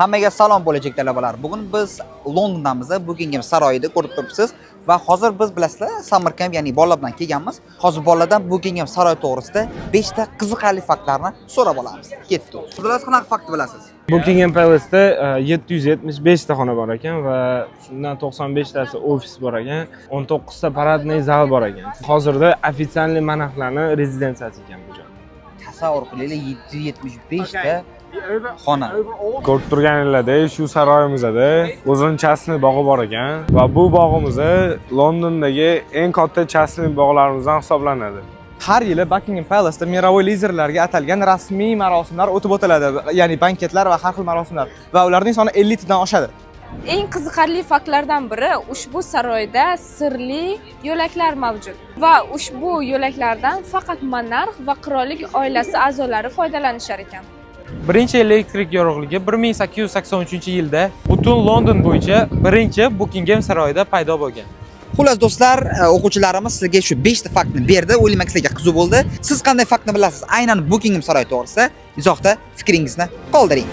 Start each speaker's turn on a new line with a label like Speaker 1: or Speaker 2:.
Speaker 1: Hammaga salom bo'lajak talabalar. Bugun biz Londondamiz, Buckingham saroyida ko'rib turibsiz va hozir biz bilasizlar, Summer Camp, ya'ni bolalar bilan kelganmiz. Hozir bolalardan Buckingham saroyi to'g'risida 5 ta qiziqarli faktlarni so'rab olamiz. Ketdi. Sizlar qanaqa fakt bilasiz?
Speaker 2: Buckingham Palace'da 775 ta xona bor ekan va shundan 95 tasi ofis bor ekan, 19 ta paradniy zal bor ekan. Hozirda ofitsialniy monarxlarning rezidensiyasi ekan bu joy.
Speaker 1: Tasavvur qilaylik, 775 ta xona.
Speaker 2: Ko'rib turganinglardek, shu saroyimizda o'zinchasini bog'i bor ekan va bu bog'imiz Londondagi eng katta chasni bog'larimizdan hisoblanadi.
Speaker 3: Har yili Buckingham Palace'da mirovoy liderlarga atalgan rasmiy marosimlar o'tib o'tiladi, ya'ni banketlar va har xil marosimlar va ularning soni 50 tadan oshadi.
Speaker 4: Eng qiziqarli faktlardan biri ushbu saroyda sirli yo'laklar mavjud va ushbu yo'laklardan faqat monarx va qirollik oilasi a'zolari foydalanishar ekan.
Speaker 5: Birinchi elektrik yorug'ligi 1883-yilda butun London bo'yicha birinchi Buckingham saroyida paydo bo'lgan.
Speaker 1: Xullas do'stlar, o'quvchilarimiz sizga shu 5 ta faktni berdi. O'ylayman sizlarga qiziq bo'ldi. Siz qanday faktni bilasiz? Aynan Buckingham saroyi to'g'risida izohda fikringizni qoldiring.